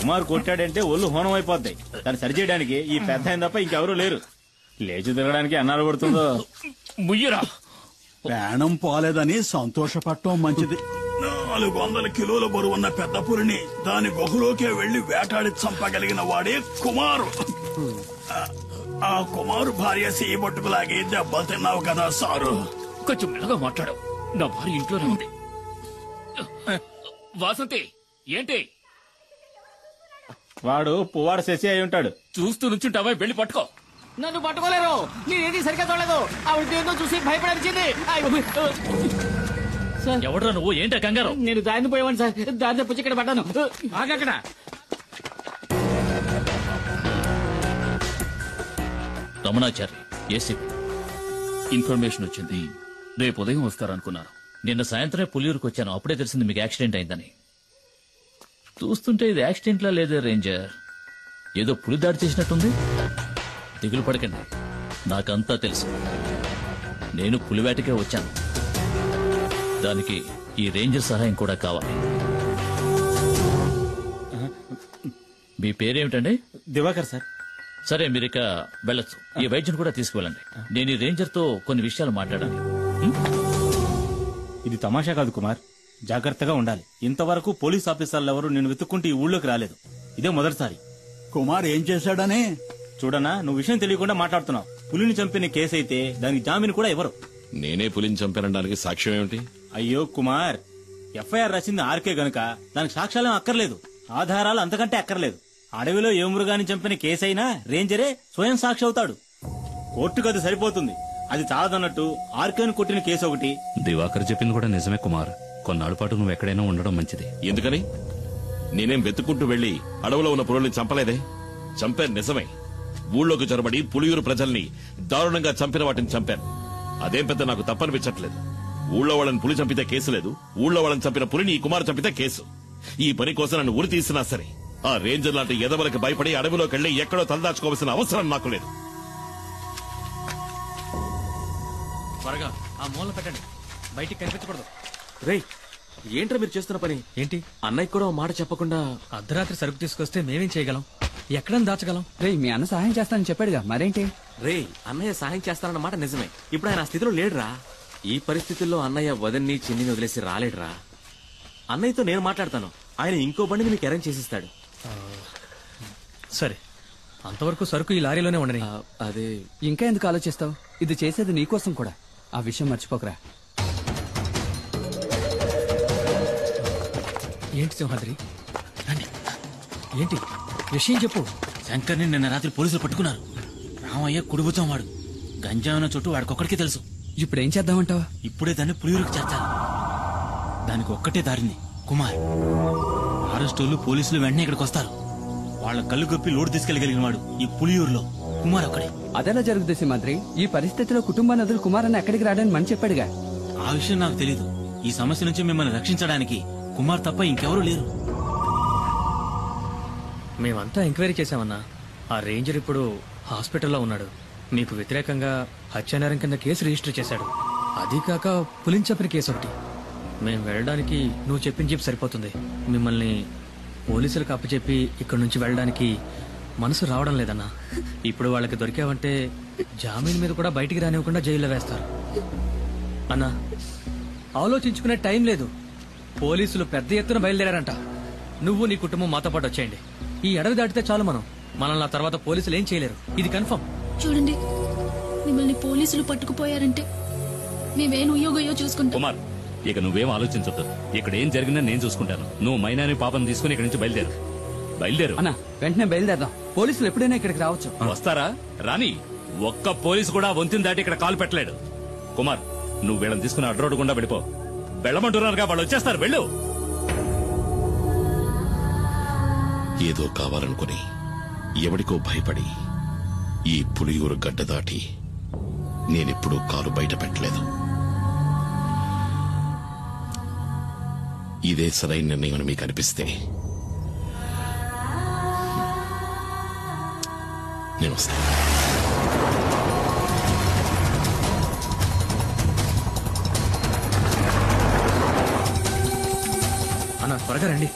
కుమార్ కొట్టాడంటే ఒళ్ళు హోనం అయిపోద్ది. దాన్ని సరిచేయడానికి ఈ పెద్ద ఆయన తప్ప ఇంకెవరూ లేరు. లేచి తిరగడానికి అన్నాడు పడుతుందో. ముయ్యరా, ప్రాణం పోలేదని సంతోషపడటం మంచిది. 400 కిలోల బరువున్న పెద్ద పులిని దాని గుహలోకే వెళ్లి వేటాడి చంపగలిగిన వాడే కుమారు. ఆ కుమారు భార్య సీబొట్టుకులాగి దెబ్బలు తిన్నావు కదా సారు. కొంచెం మెల్లగా మాట్లాడు. నా భార్య ఇంట్లోనే ఉంది. వాసంతి ఏంటి? వాడు పువ్వాడు శశి అయి ఉంటాడు. చూస్తూ నుంచుంటావా? వెళ్ళి పట్టుకో. నన్ను పట్టుకోలేరు. నేనేది సరిగ్గా చూడలేదు. ఆవిడ ఏందో చూసి భయపడాల్సింది. ఎవడ్రా నువ్వు? ఏంటా కంగారు? నేను దారిని పోయేవాడిని సార్. దారి తప్పించి ఇక్కడ పడ్డాను. ఆగక్కడ. రమణాచారి, ఏసీపీ. ఇన్ఫర్మేషన్ వచ్చింది. రేపు ఉదయం వస్తారనుకున్నారు. నిన్న సాయంత్రం పులియూరుకు వచ్చాను. అప్పుడే తెలిసింది మీకు యాక్సిడెంట్ అయిందని. చూస్తుంటే ఇది యాక్సిడెంట్ లా లేదే రేంజర్. ఏదో పులి దాడి చేసినట్టుంది. దిగులు పడకండి, నాకంతా తెలుసు. నేను పులివేటకే వచ్చాను. దానికి ఈ రేంజర్ సహాయం కూడా కావాలి. మీ పేరేమిటండి? దివాకర్ సార్. సరే, మీరిక వెళ్ళొచ్చు. ఈ వైద్యుని కూడా తీసుకువెళ్ళండి. నేను ఈ రేంజర్ తో కొన్ని విషయాలు మాట్లాడాలి. ఇది తమాషా కాదు కుమార్, జాగ్రత్తగా ఉండాలి. ఇంతవరకు పోలీస్ ఆఫీసర్లు ఎవరు నేను వెతుక్కుంటూ ఈ ఊళ్ళోకి రాలేదు. ఇదే మొదటిసారి. కుమార్ ఏం చేశాడని? చూడనా, నువ్వు విషయం తెలియకుండా మాట్లాడుతున్నావు. పులిని చంపిన కేసు అయితే దానికి జామీన్ కూడా ఎవరు? నేనే పులిని చంపానడానికి సాక్ష్యం ఏమిటి? అయ్యో కుమార్, ఎఫ్ఐఆర్ రాసింది ఆర్కే గనుక దానికి సాక్ష్యాలేం అక్కర్లేదు, ఆధారాలు అంతకంటే అక్కర్లేదు. అడవిలో ఏ మృగాన్ని చంపిన కేసైనా రేంజరే స్వయం సాక్షి అవుతాడు. కోర్టుకు అది సరిపోతుంది. అది చాలదన్నట్టు ఆర్కేను కొట్టిన కేసు ఒకటి. దివాకర్ చెప్పింది కూడా నిజమే కుమార్. కొన్నాళ్ళ పాటు నువ్వు ఎక్కడైనా ఉండడం మంచిది. ఎందుకని? నేనేం వెతుక్కుంటూ వెళ్లి అడవిలో ఉన్న పులుల్ని చంపలేదే. చంపాను నిజమే. ఊళ్ళోకి చొరబడి పులియూరు ప్రజల్ని దారుణంగా చంపిన వాటిని చంపాను. అదేం పెద్ద నాకు తప్పనిపించట్లేదు. ఊళ్ళో వాళ్ళని పులి చంపితే కేసు లేదు, ఊళ్ళో వాళ్ళని చంపిన పులిని ఈ కుమారు చంపితే కేసు. ఈ పని కోసం నన్ను ఉరి తీసినా సరే ఆ రేంజర్ లాంటి ఎదవలకు భయపడి అడవిలోకి వెళ్లి ఎక్కడో తలదాచుకోవాల్సిన అవసరం నాకు లేదు. త్వరగా ఆ మూల పెట్టండి, బయటికి కనిపించకూడదు. రేయ్, ఏంట్రా మీరు చేస్తున్న పని? ఏంటి? అన్నయ్య కూడా మాట చెప్పకుండా అర్ధరాత్రి సరుకు తీసుకొస్తే మేమేం చేయగలం? ఎక్కడని దాచగలం? రేయ్, మీ అన్న సహాయం చేస్తానని చెప్పాడుగా, మరేంటి? రేయ్, అన్నయ్య సహాయం చేస్తానన్న మాట నిజమే. ఇప్పుడు ఆయన ఆ స్థితిలో లేడురా. ఈ పరిస్థితుల్లో అన్నయ్య వదన్ని చిన్నిని వదిలేసి రాలేడురా. అన్నయ్యతో నేను మాట్లాడతాను. ఆయన ఇంకో బండిని మీకు అరేంజ్ చేసిస్తాడు. సరే, అంతవరకు సరుకు ఈ లారీలోనే ఉండని. అదే ఇంకా ఎందుకు ఆలోచిస్తావు? ఇది చేసేది నీకోసం కూడా. ఆ విషయం మర్చిపోకరా. ఏంటి సింహాద్రి? ఏంటి విషయం చెప్పు. శంకర్ని నిన్న రాత్రి పోలీసులు పట్టుకున్నారు. రామయ్య కుడిబుచ్చం వాడు. గంజాయిన చుట్టూ వాడికొక్కడికే తెలుసు. ఇప్పుడు ఏం చేద్దామంటావా? ఇప్పుడే దాన్ని పులియూరుకు చేర్చాలి. దానికి ఒక్కటే దారింది, కుమార్. అరెస్టోళ్ళు పోలీసులు వెంటనే ఇక్కడికి వస్తారు. వాళ్ళ కళ్ళు గొప్పి లోడు తీసుకెళ్లగలిగిన వాడు ఈ పులియూరులో కుమార్ ఒక్కడే. అదెలా జరుగుతుంది సింహాద్రి? ఈ పరిస్థితిలో కుటుంబాన్ని వదిలి కుమార్ అన్న ఎక్కడికి రాడని మని చెప్పాడుగా. ఆ విషయం నాకు తెలీదు. ఈ సమస్య నుంచి మిమ్మల్ని రక్షించడానికి కుమార్ తప్ప ఇంకెవరూ లేరు. మేమంతా ఎంక్వైరీ చేశామన్నా. ఆ రేంజర్ ఇప్పుడు హాస్పిటల్లో ఉన్నాడు. మీకు వ్యతిరేకంగా హత్యానేరం కింద కేసు రిజిస్టర్ చేశాడు. అది కాక పులిని చంపిన కేసు ఒకటి. మేము వెళ్ళడానికి నువ్వు చెప్పిన జీప్ సరిపోతుంది. మిమ్మల్ని పోలీసులకు అప్పచెప్పి ఇక్కడి నుంచి వెళ్ళడానికి మనసు రావడం లేదన్నా. ఇప్పుడు వాళ్ళకి దొరికావంటే జామీన్ మీద కూడా బయటికి రానివ్వకుండా జైల్లో వేస్తారు. అన్నా, ఆలోచించుకునే టైం లేదు. పోలీసులు పెద్ద ఎత్తున బయలుదేరారంట. నువ్వు నీ కుటుంబం మాతో పాటు వచ్చేయండి. ఈ అడవి దాటితే చాలు మనల్ని ఆ తర్వాత పోలీసులు ఏం చేయలేరు. ఇది కన్ఫర్మ్. చూడండి, మిమ్మల్ని పోలీసులు పట్టుకుపోయారంటే మేమేం ఉయ్యోగయ్యో చూసుకుంటాం. కుమార్, ఇక నువ్వేం ఆలోచించొద్దు. ఇక్కడ ఏం జరిగిందని నేను చూసుకుంటాను. నువ్వు మైనాని పాపను తీసుకుని ఇక్కడి నుంచి బయలుదేరు. అన్నా, వెంటనే బయలుదేరదాం. పోలీసులు ఎప్పుడైనా ఇక్కడికి రావచ్చు. వస్తారా? రాని. ఒక్క పోలీసు కూడా వంతిని దాటి ఇక్కడ కాలు పెట్టలేడు. కుమార్, నువ్వు వీళ్ళని తీసుకుని అడ్రోడ్ గుండా వెళ్ళిపో. వెళ్ళమంటున్నారుగా, వాళ్ళు వచ్చేస్తారు. వెళ్ళు. ఏదో కావాలనుకుని ఎవడికో భయపడి ఈ పులియూరు గడ్డ దాటి నేనెప్పుడూ కాలు బయట పెట్టలేదు. ఇదే సరైన నిర్ణయం మీకు అనిపిస్తే నేను వస్తాను. అన్న, త్వరగా రండి.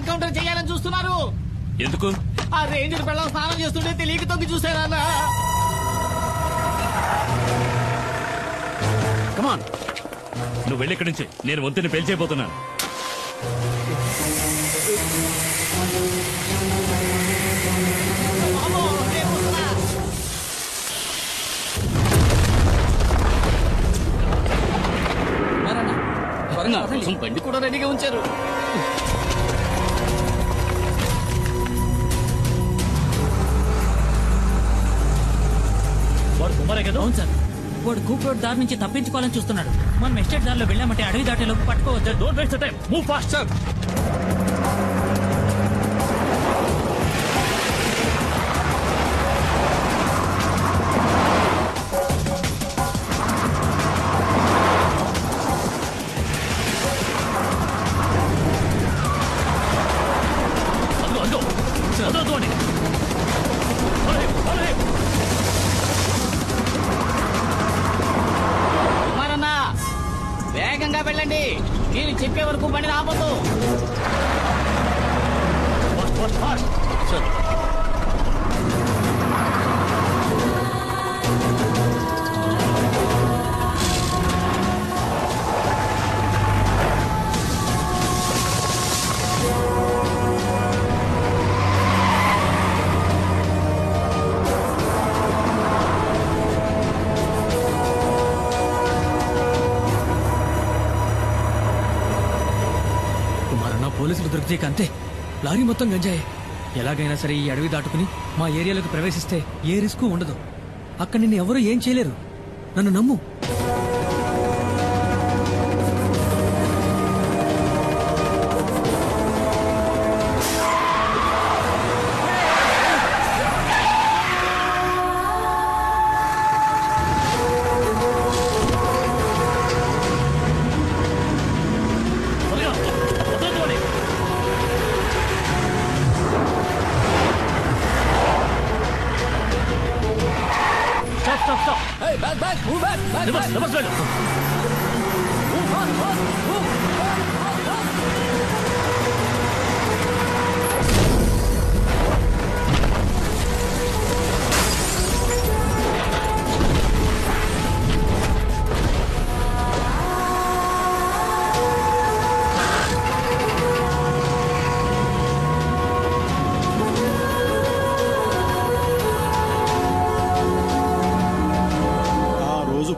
ఎన్కౌంటర్ చేయాలని చూస్తున్నారు. ఎందుకు? ఆ రేంజర్ పిల్లలు స్నానం చేస్తుంటే తెలియక తొంగి చూసానన్నా. కమాన్, నువ్వు వెళ్ళి ఇక్కడి నుంచి. నేను వంతుని పేల్చేయబోతున్నాను. బండి కూడా రెడీగా ఉంచారు. వాడు కుమారే కదా? అవును సార్. వాడు కూప్ రోడ్ దారి నుంచి తప్పించుకోవాలని చూస్తున్నాడు. మనం ఎస్టేట్ దారిలో వెళ్ళామంటే అడవి దాటేలోపు పట్టుకోవచ్చు. Don't waste time, move fast sir. వేగంగా వెళ్ళండి. నేను చెప్పే వరకు బండి ఆపొద్దు. పోలీసులు దొరికితే అంతే. లారీ మొత్తం గంజాయే. ఎలాగైనా సరే ఈ అడవి దాటుకుని మా ఏరియాలోకి ప్రవేశిస్తే ఏ రిస్క్ ఉండదు. అక్కడ నిన్ను ఎవరూ ఏం చేయలేరు. నన్ను నమ్ము.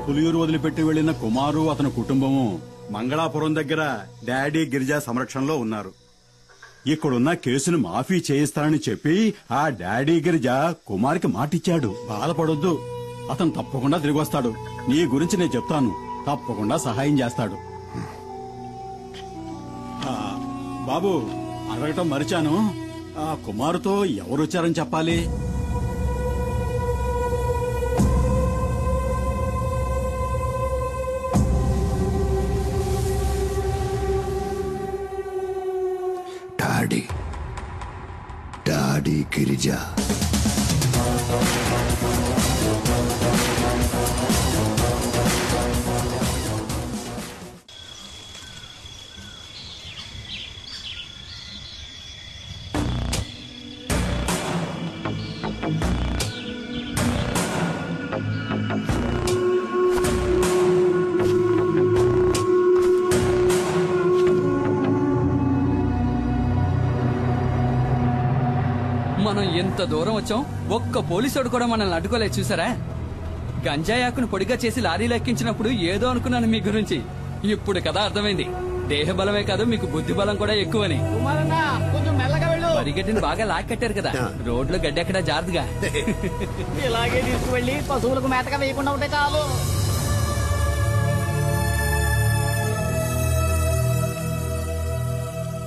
పులియూరు వదిలిపెట్టి వెళ్లిన కుమారు అతని కుటుంబము మంగళాపురం దగ్గర డాడీ గిరిజా సంరక్షణలో ఉన్నారు. ఇక్కడున్న కేసును మాఫీ చేయిస్తానని చెప్పి ఆ డాడీ గిరిజా కుమార్కి మాటిచ్చాడు. బాధపడొద్దు, అతను తప్పకుండా తిరిగి వస్తాడు. నీ గురించి నేను చెప్తాను, తప్పకుండా సహాయం చేస్తాడు. బాబు, అడగటం మరిచాను, ఆ కుమారుతో ఎవరొచ్చారని చెప్పాలి? డాడీ గిరిజా. మనం ఎంత దూరం వచ్చాం, ఒక్క పోలీసుడు కూడా మనల్ని అడ్డుకోలేదు. చూసారా, గంజాయాకును పొడిగా చేసి లారీలో ఎక్కించినప్పుడు ఏదో అనుకున్నాను మీ గురించి. ఇప్పుడు కదా అర్థమైంది, దేహ బలమే కాదు మీకు బుద్ధి బలం కూడా ఎక్కువని. పరిగెట్టిని బాగా లాక్కట్టారు కదా, రోడ్లో గడ్డి ఎక్కడా జారుదుగా. ఇలాగే తీసుకువెళ్ళి పశువులకు మేతగా వేయకుండా ఉంటే చాలు.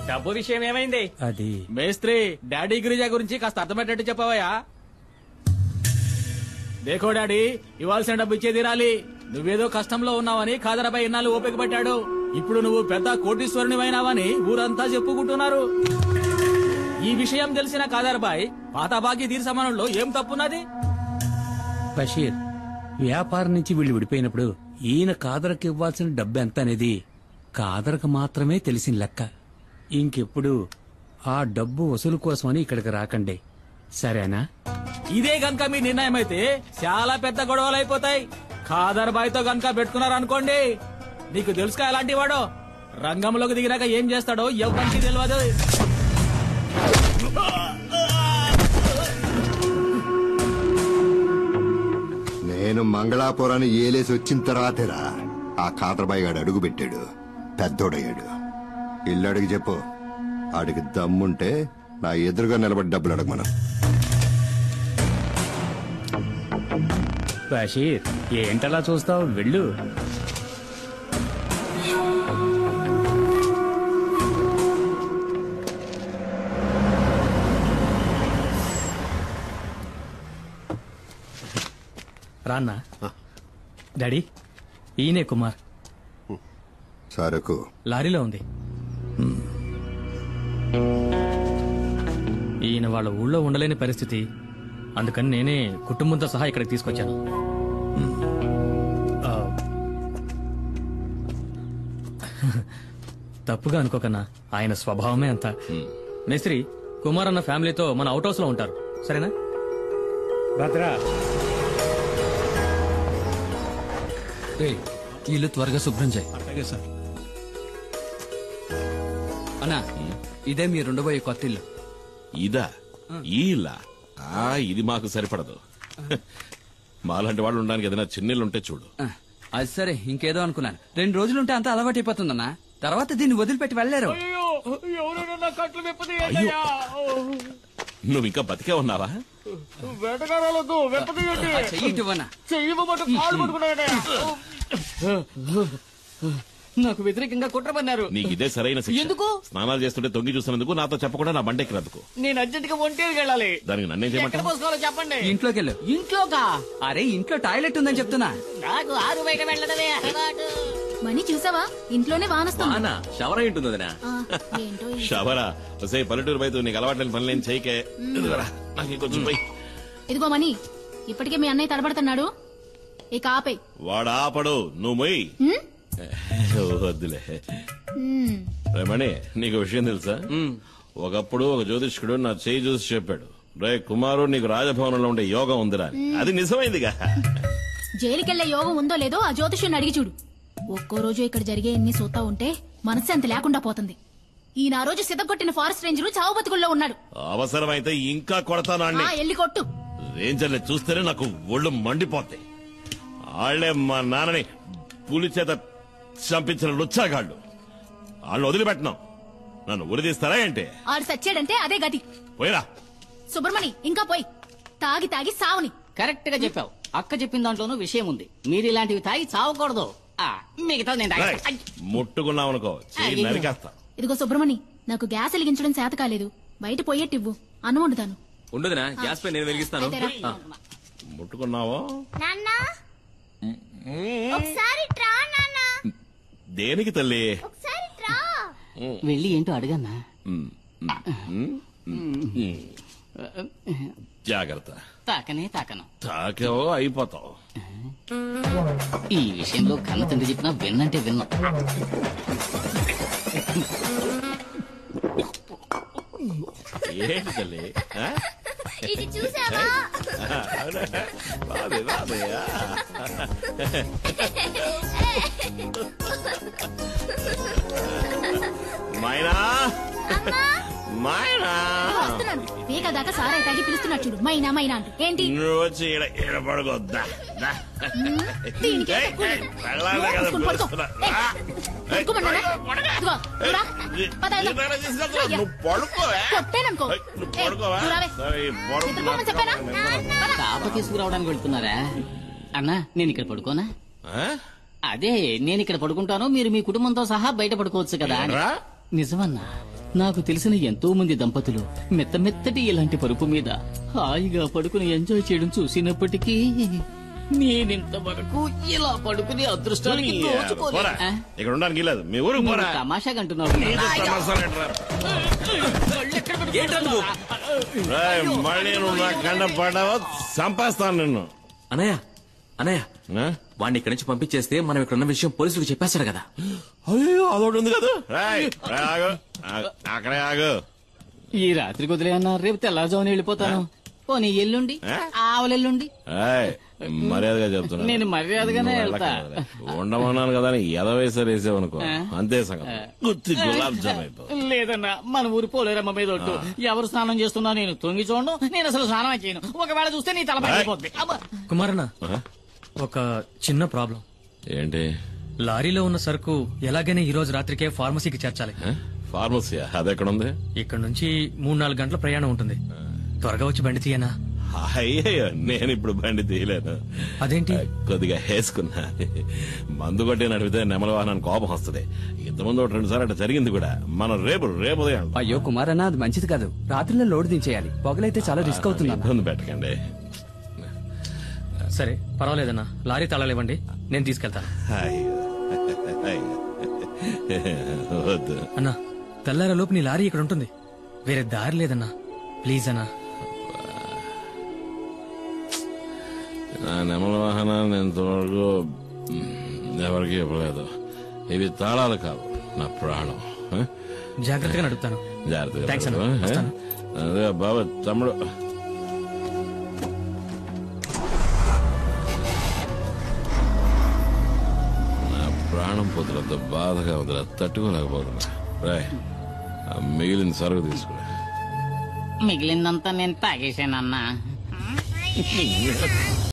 డబ్బు విషయం ఏమైంది? అది మేస్త్రి, డాడీ గిరిజా గురించి కాస్త అర్థమయ్యేటట్టు చెప్పవయ్యా. దేఖో డాడీ, ఇవ్వాల్సిన డబ్బు ఇచ్చే తీరాలి. నువ్వేదో కష్టంలో ఉన్నావని ఖాదరాబాయ్ ఇన్నాళ్ళు ఓపిక పట్టాడు. ఇప్పుడు నువ్వు పెద్ద కోటీశ్వరునివైనావని ఊరంతా చెప్పుకుంటున్నారు. ఈ విషయం తెలిసిన ఖాదరాబాయ్ పాత బాకీ తీర్చమనంలో ఏం తప్పున్నది? బషీర్, వ్యాపారం నుంచి వీళ్ళు విడిపోయినప్పుడు ఈయన కాదరకు ఇవ్వాల్సిన డబ్బు ఎంత అనేది కాదరకు మాత్రమే తెలిసిన లెక్క. ఇంకెప్పుడు ఆ డబ్బు వసూలు కోసమని ఇక్కడికి రాకండి, సరేనా? ఇదే గనక మీ నిర్ణయం అయితే చాలా పెద్ద గొడవలు అయిపోతాయి. ఖాదర్ బాయ్ తో గనక పెట్టుకున్నారనుకోండి, నీకు తెలుసుగా ఎలాంటి వాడో, రంగంలోకి దిగినాక ఏం చేస్తాడో ఎవరికి తెలియదు. నేను మంగళాపురాన్ని ఏలేసి వచ్చిన తర్వాతేరా ఆ ఖాదర్బాయి గాడు అడుగు పెట్టాడు, పెద్దోడయ్యాడు. ఇల్లు అడిగి చెప్పు, ఆడికి దమ్ముంటే నా ఎదురుగా నిలబడి డబ్బులు అడగమను. బషీర్, ఏంటలా చూస్తావు, వెళ్ళు. రాన్నా. డాడీ, ఈయనే కుమార్. సరకు లారీలో ఉంది. ఈయన వాళ్ళ ఊళ్ళో ఉండలేని పరిస్థితి, అందుకని నేనే కుటుంబంతో సహా ఇక్కడికి తీసుకొచ్చాను. తప్పుగా అనుకోకన్నా, ఆయన స్వభావమే అంత. మేస్త్రి, కుమార్ అన్న ఫ్యామిలీతో మన అవుట్ హౌస్ లో ఉంటారు, సరేనా? భద్రా, ఇల్లు త్వరగా శుభ్రం చేయి. అలాగే సార్. అన్నా, ఇదే మీరు ఉండబోయే కొత్త ఇల్లు. ఇదా? ఈ ఇల్లా? ఇది మాకు సరిపడదు. మాలాంటి వాళ్ళు ఉండడానికి ఏదైనా చిన్నిల్లు ఉంటే చూడు. అది సరే, ఇంకేదో అనుకున్నాను. 2 రోజులుంటే అంతా అలవాటు అయిపోతుందన్నా, తర్వాత దీన్ని వదిలిపెట్టి వెళ్లేరు. నువ్వు ఇంకా బతికే ఉన్నావా? నాకు వ్యతిరేకంగా కుట్ర పన్నారు. నీకు ఇదే సరైన శిక్ష. ఎందుకు? స్నానాలు చేస్తుంటే తొంగి చూసినందుకు, నాతో చెప్పకుండా నా బండెక్కినందుకు. నేను అర్జెంట్ గా ఒంటేరికి వెళ్ళాలి. దానికి నన్నేం ఎక్కడ చేయమంటావు? పోసుకోవాలో చెప్పండి. ఇంట్లోకి వెళ్ళు. ఇంట్లోకా? అరే, ఇంట్లో టాయిలెట్ ఉందని చెప్తున్నా. నాకు ఆరు బయట వెళ్ళడమే అలవాటు. మనీ చూసావా, ఇంట్లోనే వానొస్తుంది. షవర్ అయి ఉంటుంది వదినా. ఏంటో ఈ- షవరా? వసే పల్లెటూరు బయట నీకు అలవాట్లేని పనులేం చేయకే. ఇదిగోరా, నాకు ఇంకొంచెం పోయి. ఇదిగో మనీ, ఇప్పటికే మీ అన్నయ్య తడబడుతున్నాడు, ఇక ఆపే. వాడు ఆపడు, నువ్వు మొయ్యి. వద్దులే. రేమణి, నీకు విషయం తెలుసా? ఒకప్పుడు ఒక జ్యోతిష్కుడు నా చేయి చూసి చెప్పాడు, రే కుమారు, నీకు రాజభవనంలో ఉండే యోగం ఉందిరా. అది నిజమైందిగా. జైలుకెళ్లే యోగం ఉందో లేదో ఆ జ్యోతిష్యుని అడిగి చూడు. ఒక్కో రోజు ఇక్కడ జరిగే ఎన్ని సూతా ఉంటే మనశ్శాంతి లేకుండా పోతుంది. ఈయన ఆ రోజు సిద్ధగొట్టిన ఫారెస్ట్ రేంజర్ చావు బతుకుల్లో ఉన్నాడు. అవసరమైతే ఇంకా కొడతాను. ఎల్లి కొట్టు. రేంజర్ని చూస్తేనే నాకు ఒళ్ళు మండిపోతాయి. వాళ్లే మా నాన్నని పులి చేత చంపించిన లుచ్చాగాళ్ళు. వాళ్ళని వదిలిపెట్టినా నన్ను ఉరిదీస్తారా ఏంటి? ఆడు సచ్చాడంటే అదే గతి. పోయిరా సుబ్రమణి, ఇంకా పోయి. తాగి తాగి సావని. కరెక్ట్ గా చెప్పావు. అక్క చెప్పిన దాంట్లోనూ విషయం ఉంది. మీరు ఇలాంటివి తాగి చావకూడదు. మిగతా నేను తాగి- ముట్టుకున్నావనుకో చెయ్యి నరికేస్తా. ఇదిగో సుబ్రమణి, నాకు గ్యాస్ వెలిగించడం చేత కాలేదు, బయట పోయేట్టివ్వు, అన్నం వండుతాను. ఉండదునా, గ్యాస్ పై నేను వెలిగిస్తాను. అయితేరా. ముట్టుకున్నావో? ఒకసారి ట్రా నాన్న. దేనికి తల్లి? ఒకసారి ట్రా. వెళ్ళి ఏంటో అడగన్నా. జాగ్రత్త. తాకనే తాకను. తాకేవో అయిపోతావు. ఈ విషయంలో కన్న తండ్రి చెప్పినా విన్నంటే విన్నా. ఏంటి తల్లి? ఇది చూసావా? మైనా, మైనా, వస్తున్నాను. వేగ దాకా సారాయి తాగి పిలుస్తున్నాడు చూడు, మైనా మైనా అంటూ. ఏంటి? నువ్వు వచ్చి ఈడ పడుకోద్దా? దీనికి వెళ్ళాలి కదా పిలుస్తున్నా. నువ్వు పడుకోవా? కొట్టేననుకో. నువ్వు పడుకోవా? సరే, తాప తీసుకురావడానికి వెళ్తున్నారా? అన్నా, నేను ఇక్కడ పడుకోనా? అదే, నేను ఇక్కడ పడుకుంటాను, మీరు మీ కుటుంబంతో సహా బయట పడుకోవచ్చు కదా అని. నిజమన్నా, నాకు తెలిసిన ఎంతో మంది దంపతులు మెత్త మెత్తటి ఇలాంటి పరుపు మీద హాయిగా పడుకుని ఎంజాయ్ చేయడం చూసినప్పటికీ నేనింతవరకు ఇలా పడుకునే అదృష్టానికి నోచుకోలేదు. ఇక్కడ ఉండడానికి లేదు. మీ ఊరికి పోరా. తమాషాగా అంటున్నావు. మళ్ళీ నువ్వు నా కండ పడ్డావో చంపేస్తాను నిన్ను. అనయ్య, అనయ్య, వాడిని ఇక్కడి నుంచి పంపించేస్తే మనం ఇక్కడ ఉన్న విషయం పోలీసులకు చెప్పేస్తాడు కదా. అయ్యో, అదొకటి ఉంది కదా. అక్కడే ఆగు. ఈ రాత్రికి వదిలే అన్నా, రేపు తెల్లవారుజామున వెళ్ళిపోతాను. పోనీ ఎల్లుండి, ఆవులెల్లుండి. మర్యాదగా చెప్తున్నా, నేను మర్యాదగానే వెళ్తా. ఉండమన్నాను కదా అని ఎదవేసారు వేసావనుకో, అంతే సంగతి. గుత్తి గులాబ్ జామ్ అయిపో. లేదన్నా, మన ఊరి పోలేరమ్మ మీద ఒట్టు. ఎవరు స్నానం చేస్తున్నా నేను తొంగి చూడను, నేను అసలు స్నానం చేయను. ఒకవేళ చూస్తే నీ తల పగిలిపోద్ది. కుమారన్న, ఒక చిన్న ప్రాబ్లం. ఏంటి? లారీలో ఉన్న సరుకు ఎలాగైనా ఈ రోజు రాత్రికే ఫార్మసీకి చేర్చాలి. ఫార్మసీ అదెక్కడుంది? ఇక్కడ నుంచి 3-4 గంటల ప్రయాణం ఉంటుంది. త్వరగా వచ్చి బండి తీయనా? అయ్యో, నేను ఇప్పుడు బండి తీయలేను. అదేంటి? కొద్దిగా వేసుకున్నా. మందు కొట్టి నడిపితే నెమల వాహనానికి కోపం వస్తుంది. ఇంతకుముందు 2 సార్లు అట్లా జరిగింది కూడా. మనం రేపు ఉదయం. అయ్యో కుమారన్న, అది మంచిది కాదు. రాత్రిలో లోడ్ దించేయాలి. పొగలైతే చాలా రిస్క్ అవుతుంది. ఇబ్బంది పెట్టకండి. సరే పర్వాలేదన్నా, లారీ తాళాలివ్వండి, నేను తీసుకెళ్తాను. వద్దు అన్నా, తెల్లారలోపు నీ లారీ ఇక్కడ ఉంటుంది. వేరే దారి లేదన్నా, ప్లీజ్ అన్నా. నా నెమల వాహనాన్ని ఇంతవరకు ఎవరికి ఇవ్వలేదు. ఇవి తాళాలు కావు, నా ప్రాణం. జాగ్రత్తగా నడుపుతాను. జాగ్రత్తగా. అదే బాబా తమ్ముడు. నా ప్రాణం పొద్దులతో బాధగా వదిలే, తట్టుకోలేకపోతున్నా. రాయ్, మిగిలిన సరుకు తీసుకురా. మిగిలిందంతా నేను తాగేశానన్నా.